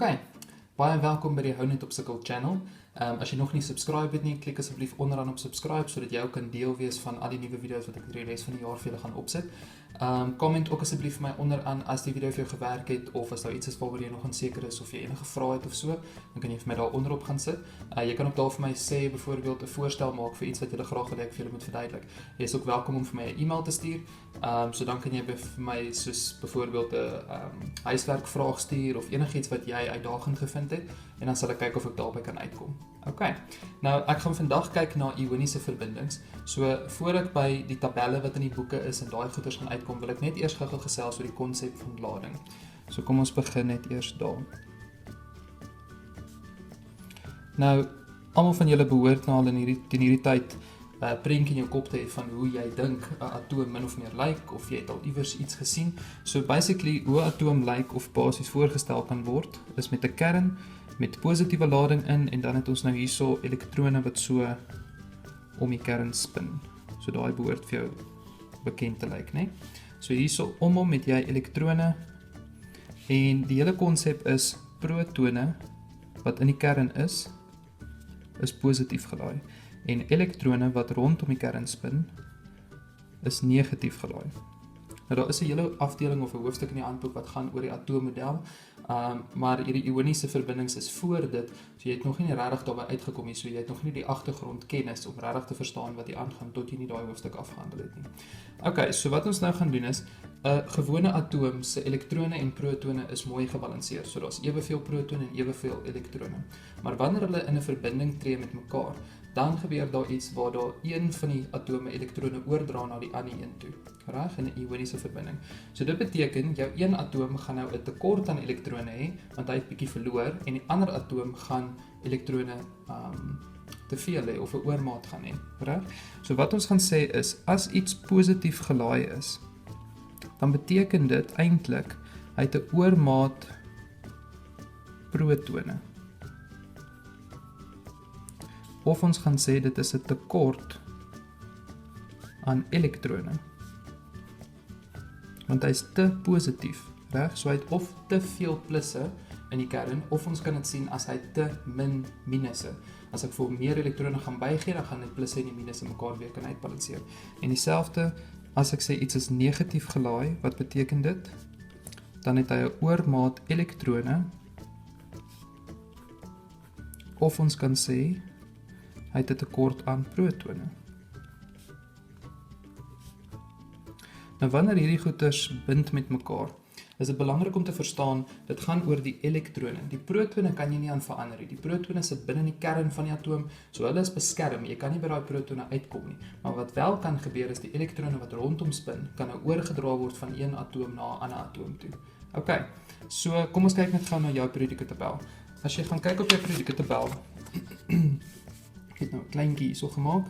Okay, baie welkom by die Hou Net Op Sukkel channel. As jy nog nie subscribe het nie, klik asseblief onderaan op subscribe, sodat jy ook kan deel wees van al die nuwe video's wat ek die res van die jaar vir julle gaan opsit. Comment ook asseblief vir my onderaan as die video vir jou gewerk het, of as daar iets is waaroor jy nog onseker is, of jy enige vrae het of so, dan kan jy vir my daar onderop gaan sit. Jy kan ook daar vir my sê, byvoorbeeld 'n voorstel maak vir iets wat jy graag wil hê ek vir julle moet verduidelik. Jy is ook welkom om vir my 'n e-mail te stuur, so dan kan jy vir my soos byvoorbeeld 'n huiswerkvraag stuur, of enigiets wat jy uitdagend gevind het, en dan sal ek kyk of ek daarby kan uitkom. Okay, nou ek gaan vandag kyk na ioniese verbindings. So voor ek by die tabelle wat in die boeke is en daai goeders gaan uitkom, wil ek net eers gou gesels oor die konsep van lading. So kom ons begin net eers daar. Nou, almal van julle behoort nou al in hierdie tyd prentjie in jou kop te hê van hoe jy dink 'n atoom min of meer lyk, of jy het al iewers iets gesien. So basically, hoe 'n atoom lyk of basies voorgestel kan word, is met 'n kern met positiewe lading in, en dan het ons nou hierso elektrone wat so om die kern spin. So daai behoort vir jou bekend te lyk, né? So hierso om hom het jy elektrone, en die hele konsep is protone wat in die kern is positief gelaai, en elektrone wat rondom die kern spin is negatief gelaai. Nou daar is 'n hele afdeling of 'n hoofstuk in die handboek wat gaan oor die atoommodel, maar hierdie ioniese verbindings is voor dit, so jy het nog nie regtig daarby uitgekom nie, so jy het nog nie die agtergrondkennis om regtig te verstaan wat hier aangaan tot jy nie daai hoofstuk afgehandel het nie. Okay, so wat ons nou gaan doen is, 'n gewone atoom se elektrone en protone is mooi gebalanseer, so daar's eweveel protone en eweveel elektrone. Maar wanneer hulle in 'n verbinding tree met mekaar, dan gebeur daar iets waar daar een van die atome elektrone oordra na die ander een toe, reg, in 'n ioniese verbinding. So dit beteken, jou een atoom gaan nou 'n tekort aan elektrone hê, want hy het bietjie verloor, en die ander atoom gaan elektrone te veel hê, of 'n oormaat gaan hê, reg? So wat ons gaan sê is, as iets positief gelaai is, dan beteken dit eintlik, hy het 'n oormaat protone. Of ons gaan sê, dit is 'n tekort aan elektrone. Want hy is te positief, reg? So hy het of te veel plusse in die kern, of ons kan dit sien as hy te min minusse. As ek vir meer elektrone gaan bygee, dan gaan die plusse en die minusse mekaar weer kan uitbalanseer. En dieselfde, as ek sê iets is negatief gelaai, wat beteken dit? Dan het hy 'n oormaat elektrone, of ons kan sê, hy het 'n tekort aan protone. Nou wanneer hierdie goeders bind met mekaar, is dit belangrik om te verstaan, dit gaan oor die elektrone. Die protone kan jy nie aan verander nie. Die protone sit binne in die kern van die atoom, so hulle is beskerm. Jy kan nie by daai protone uitkom nie. Maar wat wel kan gebeur is, die elektrone wat rondom spin, kan nou oorgedra word van een atoom na 'n ander atoom toe. Okay, so kom ons kyk net gou na jou periodieke tabel. As jy gaan kyk op jou periodieke tabel, ek het nou 'n kleintjie hierso gemaak.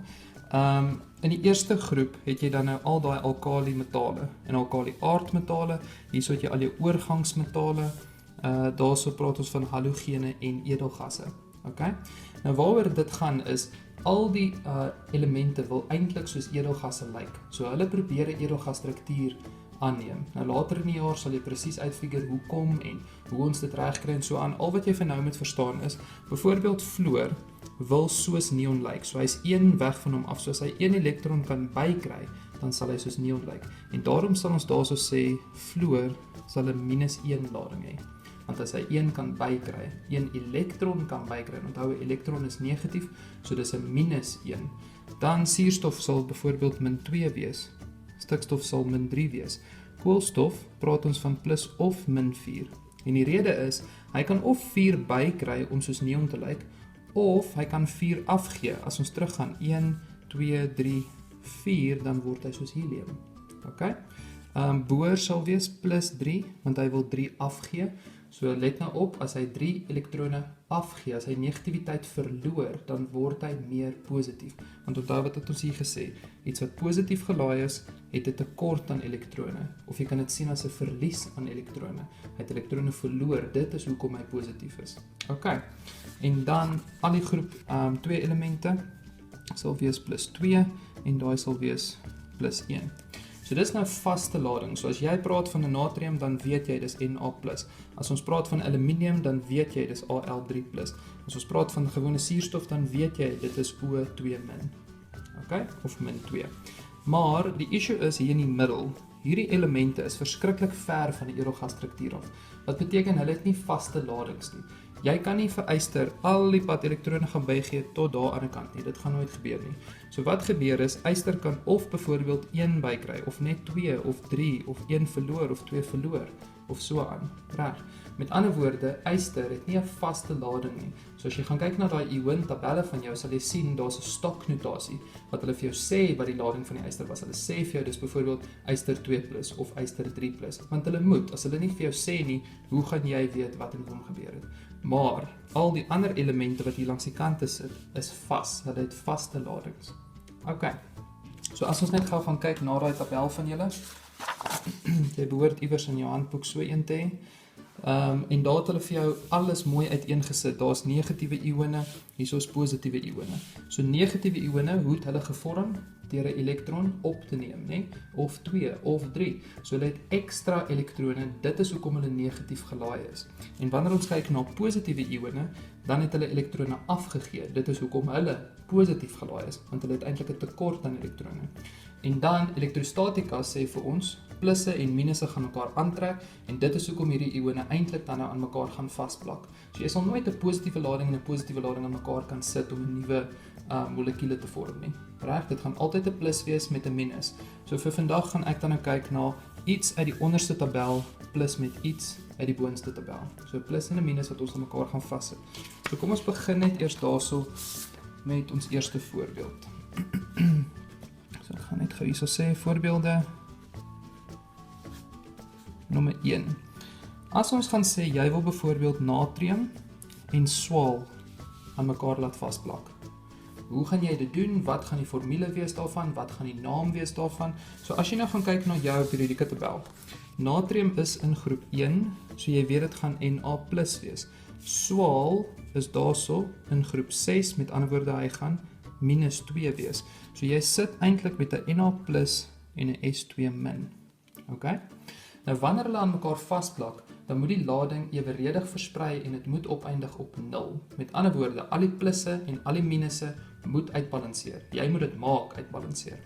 In die eerste groep het jy dan nou al daai alkali metale en alkali aardmetale. Hierso het jy al jou oorgangsmetale. Daarso praat ons van halogene en edelgasse. Okay? Nou waaroor dit gaan is, al die elemente wil eintlik soos edelgasse lyk. So hulle probeer 'n edelgasstruktuur aanneem. Nou later in die jaar sal jy presies uitfigure hoekom en hoe ons dit regkry en so aan. Al wat jy vir nou moet verstaan is, byvoorbeeld fluor wil soos neon lyk. So hy's een weg van hom af. So as hy een elektron kan bykry, dan sal hy soos neon lyk. En daarom sal ons daarso sê, fluor sal 'n -1 lading hê. Want as hy 1 kan bykry, 1 elektron kan bykry, en onthou 'n elektron is negatief, so dis 'n -1. Dan suurstof sal byvoorbeeld -2 wees. Stikstof sal -3 wees. Koolstof praat ons van plus of -4. En die rede is, hy kan of 4 bykry om soos neon te lyk, of hy kan 4 afgee. As ons teruggaan 1, 2, 3, 4, dan word hy soos helium. Okay? Boor sal wees plus 3, want hy wil 3 afgee. So let nou op, as hy 3 elektrone afgee, as hy negativiteit verloor, dan word hy meer positief. Want onthou wat het ons hier gesê, iets wat positief gelaai is, het 'n tekort aan elektrone, of jy kan dit sien as 'n verlies aan elektrone. Hy het elektrone verloor, dit is hoekom hy positief is. Okay, en dan al die groep 2 elemente sal wees plus 2, en daai sal wees plus 1. So So dis nou vaste lading. So as jy praat van 'n natrium, dan weet jy dis Na+. As ons praat van aluminium, dan weet jy dis Al3+. As ons praat van gewone suurstof, dan weet jy dit is O2-. Okay? Of -2. Maar die issue is hier in die middel. Hierdie elemente is verskriklik ver van die edelgasstruktuur af. Wat beteken hulle het nie vaste ladings nie. Jy kan nie vir yster al die pad elektrone gaan bygee tot daar aan die kant nie. Dit gaan nooit gebeur nie. So wat gebeur is, yster kan of byvoorbeeld 1 bykry, of net 2, of 3, of 1 verloor, of 2 verloor, of so aan. Reg. Met ander woorde, yster het nie 'n vaste lading nie. So as jy gaan kyk na daai ion tabelle van jou, sal jy sien daar's 'n stoknotasie wat hulle vir jou sê wat die lading van die yster was. Hulle sê vir jou dis byvoorbeeld yster 2+ of yster 3+, want hulle moet. As hulle nie vir jou sê nie, hoe gaan jy weet wat in hom gebeur het? Maar al die ander elemente wat hier langs die kante sit, is vas. Hulle het vaste ladings. Okay. So as ons net gou gaan kyk na daai tabel van julle, jy behoort iewers in jou handboek so een te hê. En daar het hulle vir jou alles mooi uiteengesit. Daar's negatiewe ione, hierso is positiewe ione. So negatiewe ione, hoe het hulle gevorm? Deur 'n elektron op te neem, né? Of 2 of 3. So hulle het ekstra elektrone. Dit is hoekom hulle negatief gelaai is. En wanneer ons kyk na positiewe ione, dan het hulle elektrone afgegee. Dit is hoekom hulle positief gelaai is, want hulle het eintlik 'n tekort aan elektrone. En dan elektrostatika sê vir ons plusse en minusse gaan mekaar aantrek en dit is hoekom hierdie ione eintlik dan nou aan mekaar gaan vasplak. So jy sal nooit 'n positiewe lading en 'n positiewe lading aan mekaar kan sit om 'n nuwe molekuule te vorm nie. Reg, dit gaan altyd 'n plus wees met 'n minus. So vir vandag gaan ek dan nou kyk na iets uit die onderste tabel plus met iets uit die boonste tabel. So 'n plus en 'n minus wat ons aan mekaar gaan vassit. So kom ons begin net eers daarso met ons eerste voorbeeld. So ek gaan net gou hierso sê voorbeelde. Nommer 1. As ons gaan sê jy wil byvoorbeeld natrium en swaal aan mekaar laat vasplak. Hoe gaan jy dit doen? Wat gaan die formule wees daarvan? Wat gaan die naam wees daarvan? So as jy nou gaan kyk na jou periodieke tabel. Natrium is in groep 1, so jy weet dit gaan Na+ wees. Swaal is daarso in groep 6, met ander woorde hy gaan -2 wees. So jy sit eintlik met 'n Na+ en 'n S2-. Okay? Nou wanneer hulle aan mekaar vasplak, dan moet die lading eweredig versprei en dit moet opeindig op 0. Met ander woorde, al die plusse en al die minusse moet uitbalanseer. Jy moet dit maak uitbalanseer.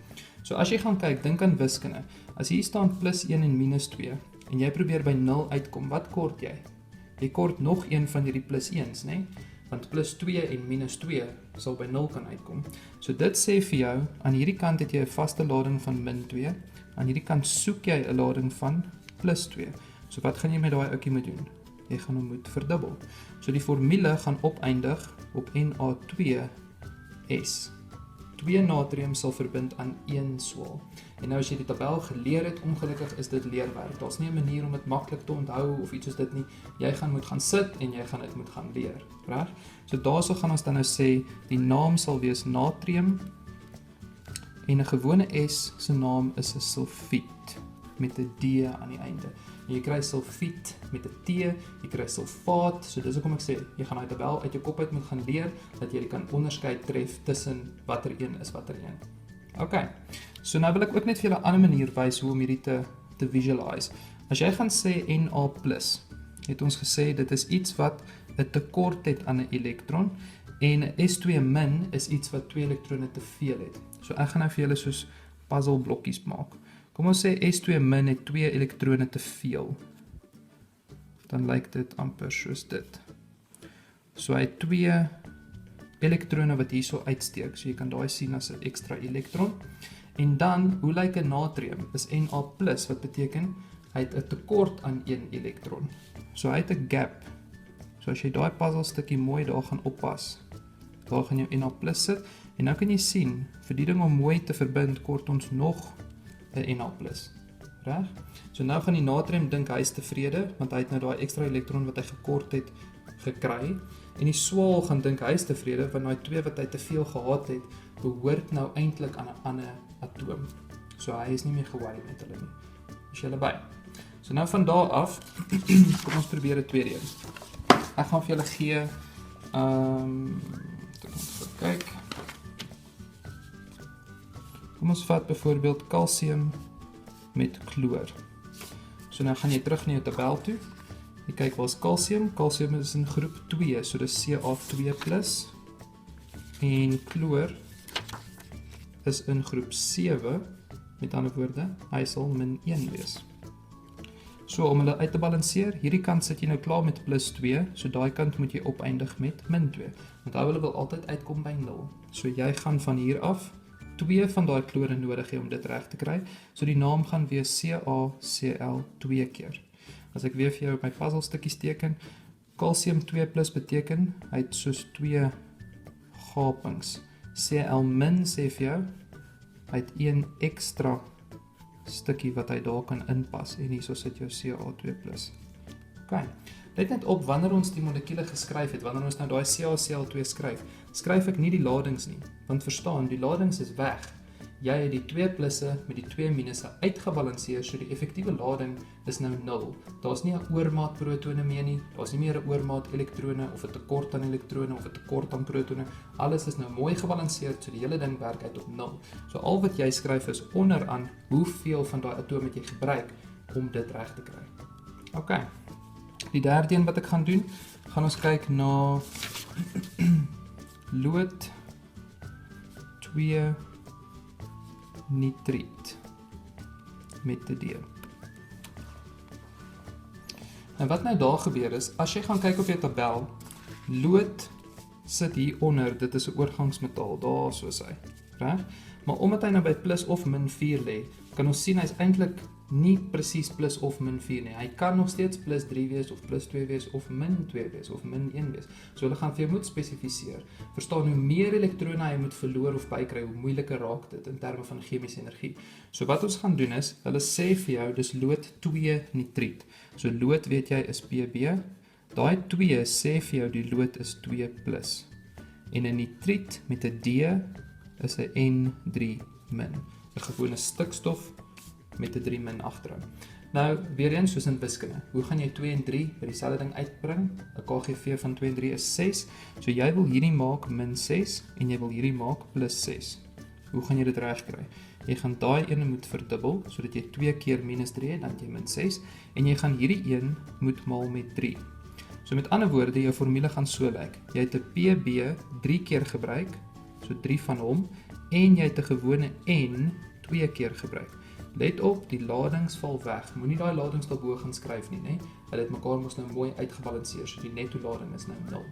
So as jy gaan kyk, dink aan wiskunde. As hier staan +1 en -2 en jy probeer by 0 uitkom, wat kort jy? Jy kort nog een van hierdie +1's, né? Want +2 en -2 sal by 0 kan uitkom. So dit sê vir jou, aan hierdie kant het jy 'n vaste lading van -2, aan hierdie kant soek jy 'n lading van +2. So wat gaan jy met daai ouetjie moet doen? Jy gaan hom moet verdubbel. So die formule gaan opeindig op Na2S. 2 natrium sal verbind aan 1 swaal. En nou as jy die tabel geleer het, ongelukkig is dit leerwerk. Daar's nie 'n manier om dit maklik te onthou of iets soos dit nie. Jy gaan moet gaan sit en jy gaan dit moet gaan leer, reg? So daarso gaan ons dan nou sê die naam sal wees natrium en 'n gewone S se naam is 'n sulfiet met 'n D aan die einde. En jy kry sulfiet met 'n T, jy kry sulfaat, so dis hoekom ek sê, jy gaan daai tabel uit jou kop uit moet gaan leer, dat jy kan onderskei tref tussen watter een is watter een. Okay, so nou wil ek ook net vir julle 'n ander manier wys hoe om hierdie te visualize. As jy gaan sê Na+, het ons gesê dit is iets wat 'n tekort het aan 'n elektron, en 'n S2- is iets wat 2 elektrone te veel het. So ek gaan nou vir julle soos puzzle blokkies maak. Kom ons sê S2- het 2 elektrone te veel. Dan lyk dit amper soos dit. So hy het 2 elektrone wat hierso uitsteek. So jy kan daai sien as 'n ekstra elektron. En dan, hoe lyk 'n natrium? Is Na+, wat beteken hy het 'n tekort aan 1 elektron. So hy het 'n gap. So as jy daai puzzle stukkie mooi daar gaan oppas, daar gaan jou Na+ sit. En nou kan jy sien, vir die ding om mooi te verbind, kort ons nog 'n Na+. Reg? So nou gaan die natrium dink hy is tevrede, want hy het nou daai ekstra elektron wat hy gekort het, gekry. En die swaal gaan dink hy is tevrede, want daai 2 wat hy te veel gehad het, behoort nou eintlik aan 'n ander atoom. So hy is nie meer ge-worry met hulle nie. Is julle by? So nou van daar af, kom ons probeer 'n tweede een. Ek gaan vir julle gee, ek gaan kyk. Kom ons vat byvoorbeeld kalsium met chloor. So nou gaan jy terug na jou tabel toe. Jy kyk waar is kalsium. Kalsium is in groep 2, so dis Ca2+. En chloor is in groep 7, met ander woorde, hy sal -1 wees. So om hulle uit te balanseer, hierdie kant sit jy nou klaar met +2, so daai kant moet jy opeindig met -2. Want hulle wil altyd uitkom by 0. So jy gaan van hier af 2 van daai klore nodig hê om dit reg te kry. So die naam gaan wees CaCl 2 keer. As ek weer vir jou my puzzelstukkies teken, kalsium 2+ beteken, hy het soos 2 gapings. Cl- sê vir jou, hy het 1 ekstra stukkie wat hy daar kan inpas, en hierso sit jou Ca2+. Ok, let net op wanneer ons die molekule geskryf het, wanneer ons nou daai CaCl2 skryf ek nie die ladings nie, want verstaan, die ladings is weg. Jy het die 2 plusse met die 2 minusse uitgebalanseer, so die effektiewe lading is nou 0. Daar's nie 'n oormaat protone meer nie, daar's nie meer 'n oormaat elektrone, of 'n tekort aan elektrone, of 'n tekort aan protone. Alles is nou mooi gebalanseer, so die hele ding werk uit op 0. So al wat jy skryf is onderaan hoeveel van daai atome het jy gebruik om dit reg te kry. Ok, die derde een wat ek gaan doen, gaan ons kyk na lood 2 nitriet met die D. En wat nou daar gebeur is, as jy gaan kyk op jou tabel, lood sit hier onder, dit is 'n oorgangsmetaal, daar soos hy, reg? Maar omdat hy nou by plus of -4 lê, kan ons sien hy's eintlik nie presies plus of -4 nie. Hy kan nog steeds +3 wees, of +2 wees, of -2 wees, of -1 wees. So hulle gaan vir jou moet spesifiseer. Verstaan, hoe meer elektrone hy moet verloor of bykry, hoe moeiliker raak dit in terme van chemiese energie. So wat ons gaan doen is, hulle sê vir jou, dis lood 2 nitriet. So lood weet jy is Pb. Daai 2 sê vir jou die lood is 2+. En 'n nitriet met 'n D is 'n N3-, 'n gewone stikstof met 'n 3- agteraan. Nou, weer eens soos in wiskunde. Hoe gaan jy 2 en 3 by dieselfde ding uitbring? 'n KGV van 2 en 3 is 6. So jy wil hierdie maak -6 en jy wil hierdie maak +6. Hoe gaan jy dit regkry? Jy gaan daai ene moet verdubbel, sodat jy 2 keer -3 het, dan het jy -6, en jy gaan hierdie een moet maal met 3. So met ander woorde, jou formule gaan so lyk. Jy het 'n Pb 3 keer gebruik, so 3 van hom, en jy het 'n gewone N 2 keer gebruik. Let op, die ladings val weg. Moenie daai ladings daarbo gaan skryf nie, né? Hulle het mekaar mos nou mooi uitgebalanseer, so die netto lading is nou 0.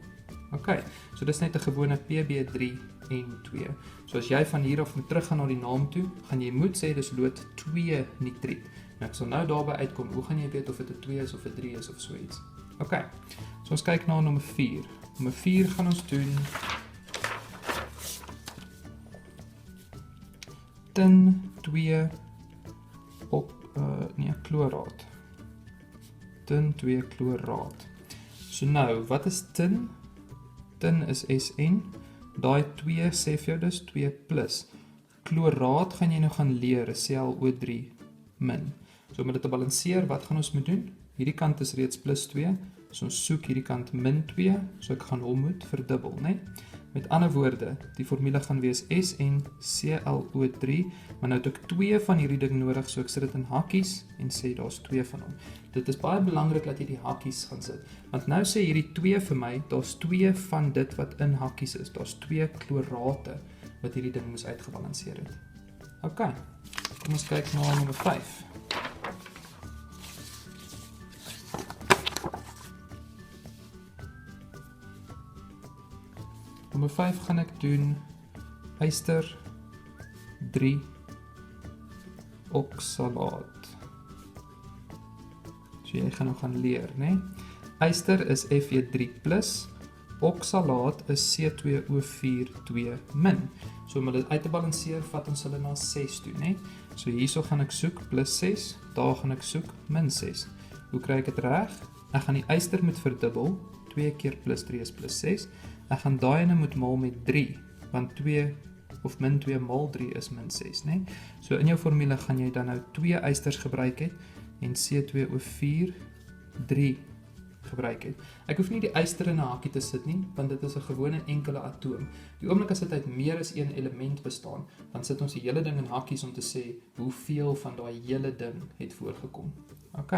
Ok, so dis net 'n gewone Pb3 en 2. So as jy van hier af moet teruggaan na die naam toe, gaan jy moet sê dis lood 2 nitriet. Nou ek sal nou daarby uitkom, hoe gaan jy weet of dit 'n 2 is of 'n 3 is of so iets? Ok, so ons kyk na nommer 4. Nommer 4 gaan ons doen tin 2 op chloraat. Tin 2 chloraat. So nou, wat is tin? Tin is Sn. Daai 2 sê vir jou dis 2+. Chloraat gaan jy nou gaan leer, is ClO3-. So om dit te balanseer, wat gaan ons moet doen? Hierdie kant is reeds +2, so ons soek hierdie kant -2, so ek gaan hom moet verdubbel, né? Met ander woorde, die formule gaan wees SnClO3, maar nou het ek 2 van hierdie ding nodig, so ek sit dit in hakkies en sê daar's 2 van hom. Dit is baie belangrik dat jy die hakkies gaan sit, want nou sê hierdie 2 vir my, daar's 2 van dit wat in hakkies is, daar's 2 chlorate wat hierdie ding moes uitgebalanseer het. Ok, kom ons kyk na nommer 5. Nommer 5 gaan ek doen yster 3 oksalaat. So jy gaan nou gaan leer, né? Yster is Fe3+, oksalaat is C2O4 2-. So om dit uit te balanseer, vat ons hulle na 6 toe, né? So hierso gaan ek soek +6, daar gaan ek soek -6. Hoe kry ek dit reg? Ek gaan die yster moet verdubbel, 2 keer +3 is +6. Ek gaan daai ene moet maal met 3, want 2 of -2 maal 3 is -6, né? So in jou formule gaan jy dan nou 2 ysters gebruik het en C2O4 3 gebruik het. Ek hoef nie die yster in 'n hakkie te sit nie, want dit is 'n gewone enkele atoom. Die oomblik as dit uit meer as een element bestaan, dan sit ons die hele ding in hakkies om te sê hoeveel van daai hele ding het voorgekom. OK.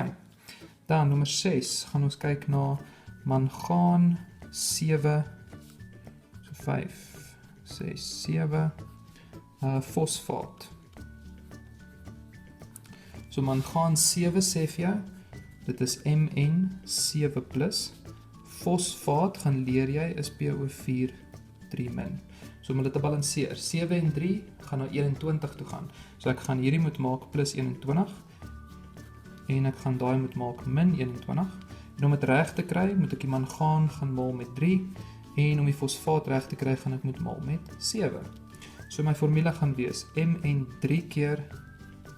Dan nommer 6 gaan ons kyk na mangaan 7, so 5, 6, 7, fosfaat. So mangaan 7 sê vir jou, dit is Mn7+, fosfaat gaan leer jy is PO4 3-. So om hulle te balanseer, 7 en 3 gaan na 21 toe gaan. So ek gaan hierdie moet maak plus 21, en ek gaan daai moet maak min 21, en om dit reg te kry, moet ek die mangaan gaan maal met 3, en om die fosfaat reg te kry, gaan ek moet maal met 7. So my formule gaan wees, Mn3 keer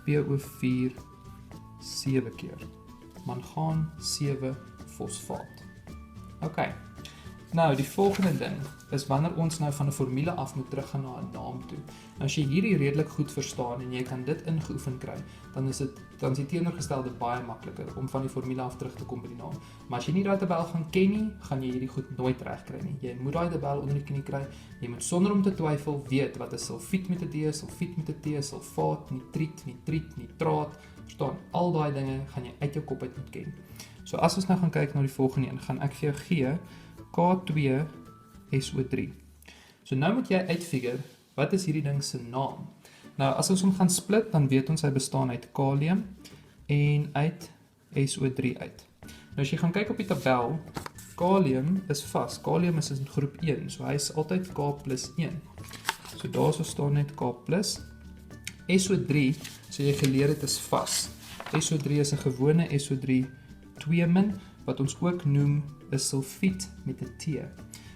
PO4 7 keer. Mangaan 7 fosfaat. OK. Nou, die volgende ding is wanneer ons nou van 'n formule af moet teruggaan na 'n naam toe. Nou as jy hierdie redelik goed verstaan en jy kan dit ingeoefen kry, dan is die teenoorgestelde baie makliker om van die formule af terug te kom by die naam. Maar as jy nie daai tabel gaan ken nie, gaan jy hierdie goed nooit reg kry nie. Jy moet daai tabel onder die knie kry. Jy moet sonder om te twyfel weet wat is sulfiet met 'n D, sulfiet met 'n T, sulfaat, nitriet, nitraat. Verstaan, al daai dinge gaan jy uit jou kop uit moet ken. So as ons nou gaan kyk na die volgende een, gaan ek vir jou gee K2SO3. So nou moet jy uitfigure, wat is hierdie ding se naam? Nou as ons hom gaan split, dan weet ons hy bestaan uit kalium en uit SO3 uit. Nou as jy gaan kyk op die tabel, kalium is vas, kalium is in groep 1, so hy is altyd K+1. So daar so staan net K+. SO3, so jy geleer het is vas. SO3 is 'n gewone SO3 2-, wat ons ook noem is sulfiet met 'n T.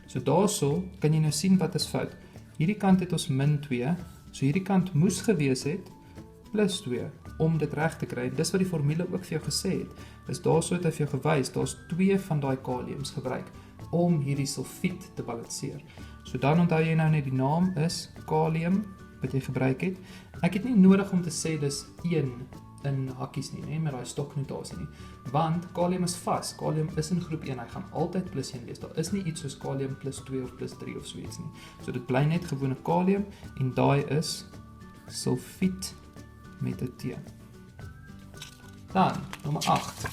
So daarso kan jy nou sien wat is fout. Hierdie kant het ons -2, so hierdie kant moes gewees het +2 om dit reg te kry. Dis wat die formule ook vir jou gesê het. Is daarso het hy vir jou gewys, daar's 2 van daai kaliums gebruik om hierdie sulfiet te balanseer. So dan onthou jy nou net die naam is kalium wat jy gebruik het. Ek het nie nodig om te sê dis 1 in hakkies nie, met daai stoknotasie nie. Want kalium is vas, kalium is in groep 1, hy gaan altyd +1 wees. Daar is nie iets soos kalium +2 of +3 of so iets nie. So dit bly net gewone kalium en daai is sulfiet met 'n T. Dan, nommer 8.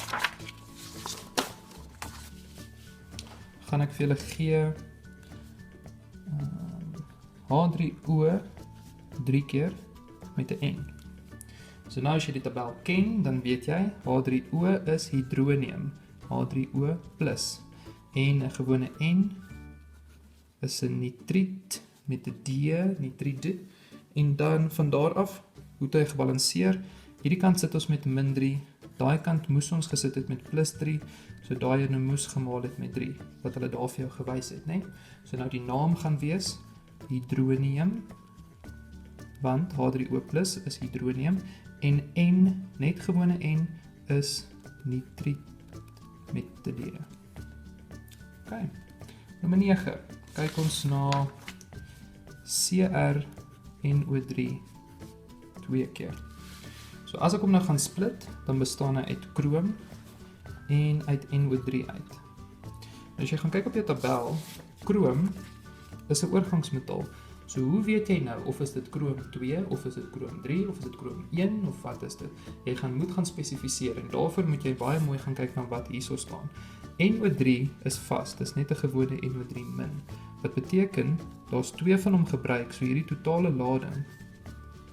Gaan ek vir julle gee H3O 3 keer met 'n N. So nou as jy die tabel ken, dan weet jy, H3O is hydronium, H3O+. En 'n gewone N is 'n nitriet met 'n D, nitriede. En dan van daar af, hoe het hy gebalanseer? Hierdie kant sit ons met -3, daai kant moes ons gesit het met +3, so daai ene moes gemaal het met 3, wat hulle daar vir jou gewys het, né? So nou die naam gaan wees hydronium, want H3O+ is hydronium, en N, net gewone N, is nitriet met 'n D. OK. Nommer 9. Kyk ons na CrNO3 2 keer. So as ek hom nou gaan split, dan bestaan hy uit krom en uit NO3 uit. Nou as jy gaan kyk op jou tabel, krom is 'n oorgangsmetaal. So hoe weet jy nou of is dit krom 2 of is dit krom 3 of is dit krom 1 of wat is dit? Jy moet gaan spesifiseer en daarvoor moet jy baie mooi gaan kyk na wat hierso staan. NO3 is vas, dis net 'n gewone NO3-. Wat beteken daar's 2 van hom gebruik, so hierdie totale lading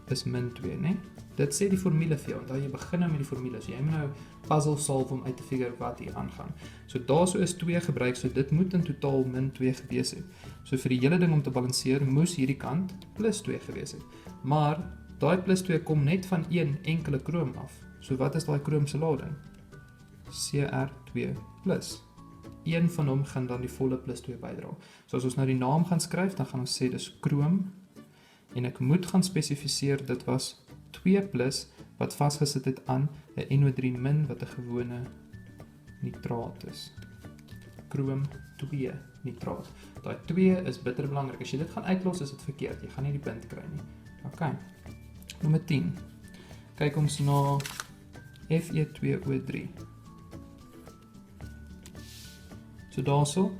is -2, né? Dit sê die formule vir jou, onthou jy begin nou met die formule, so jy moet nou puzzle solve om uit te figure wat hier aangaan. So daarso is 2 gebruik, so dit moet in totaal -2 gewees het. So vir die hele ding om te balanseer, moes hierdie kant +2 gewees het. Maar daai +2 kom net van een enkele krom af. So wat is daai krom se lading? Cr2+. Een van hom gaan dan die volle +2 bydra. So as ons nou die naam gaan skryf, dan gaan ons sê dis krom, en ek moet gaan spesifiseer, dit was 2+ wat vasgesit het aan 'n NO3- wat 'n gewone nitraat is. Krom 2 nitraat. Daai 2 is bitter belangrik. As jy dit gaan uitlos, is dit verkeerd. Jy gaan nie die punt kry nie. OK. Nommer 10. Kyk ons na Fe2O3. So daarso,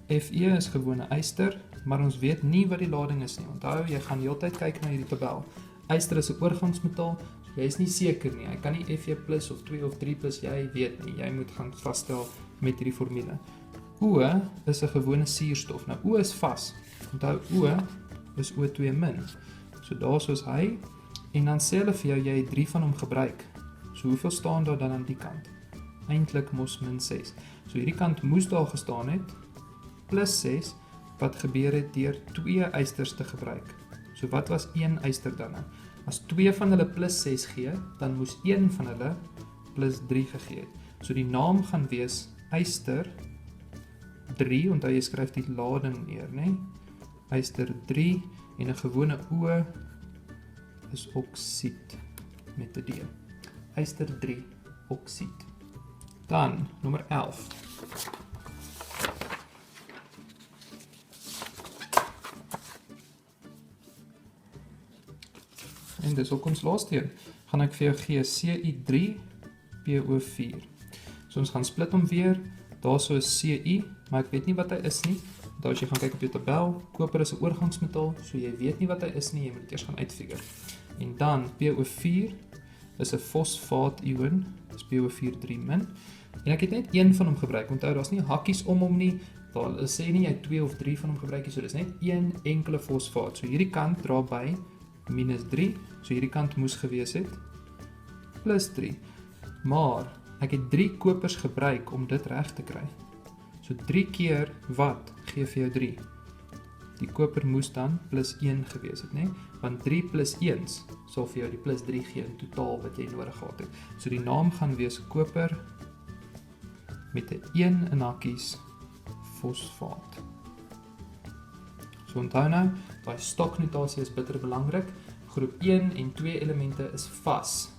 Fe is gewone yster, maar ons weet nie wat die lading is nie. Onthou, jy gaan heeltyd kyk na hierdie tabel. Yster is 'n oorgangsmetaal, so jy is nie seker nie. Hy kan nie Fe plus of 2 of 3 plus, jy weet nie. Jy moet gaan vasstel met hierdie formule. O is 'n gewone suurstof. Nou O is vas. Onthou O is O2 min. So daarso is hy, en dan sê hulle vir jou, jy het 3 van hom gebruik. So hoeveel staan daar dan aan die kant? Eintlik mos min 6. So hierdie kant moes daar gestaan het, plus 6, wat gebeur het deur 2 ysters te gebruik. So wat was 1 yster dan nou? As 2 van hulle plus 6 gee, dan moes 1 van hulle plus 3 gegee het. So die naam gaan wees yster 3, onthou jy skryf die lading neer, né? Yster 3 en 'n gewone O is oksied met 'n D. Yster 3 oksied. Dan nommer 11. En dis ook ons laaste een. Gaan ek vir jou gee Ci3PO4. So ons gaan split hom weer. Daarso is Ci, maar ek weet nie wat hy is nie. Daar as jy gaan kyk op jou tabel, koper is 'n oorgangsmetaal, so jy weet nie wat hy is nie, jy moet eers gaan uitfigure. En dan PO4 is 'n fosfaat-ion, dis PO4-3-. En ek het net een van hom gebruik. Onthou, daar's nie hakkies om hom nie. Daar sê nie jy 2 of 3 van hom gebruik nie, so dis net een enkele fosfaat. So hierdie kant dra by -3, so hierdie kant moes gewees het +3. Maar ek het 3 kopers gebruik om dit reg te kry. So 3 keer wat gee vir jou 3? Die koper moes dan +1 gewees het, né? Want 3 + 1 sal vir jou die +3 gee in totaal wat jy nodig gehad het. So die naam gaan wees koper met 'n 1 in hakkies fosfaat. So onthou nou, daai stoknotasie is bitter belangrik. Groep 1 en 2 elemente is vas.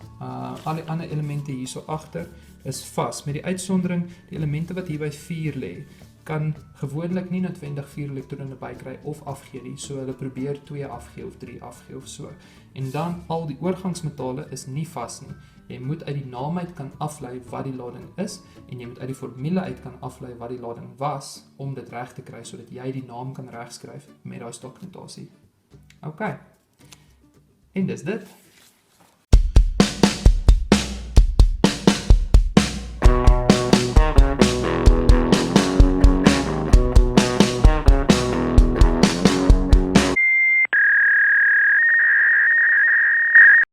Al die ander elemente hierso agter is vas. Met die uitsondering, die elemente wat hier by 4 lê, kan gewoonlik nie noodwendig 4 elektrone bykry of afgee nie. So hulle probeer 2 afgee of 3 afgee of so. En dan al die oorgangsmetale is nie vas nie. Jy moet uit die naam uit kan aflei wat die lading is en jy moet uit die formule uit kan aflei wat die lading was om dit reg te kry sodat jy die naam kan regskryf met daai stoknotasie. OK. En dis dit.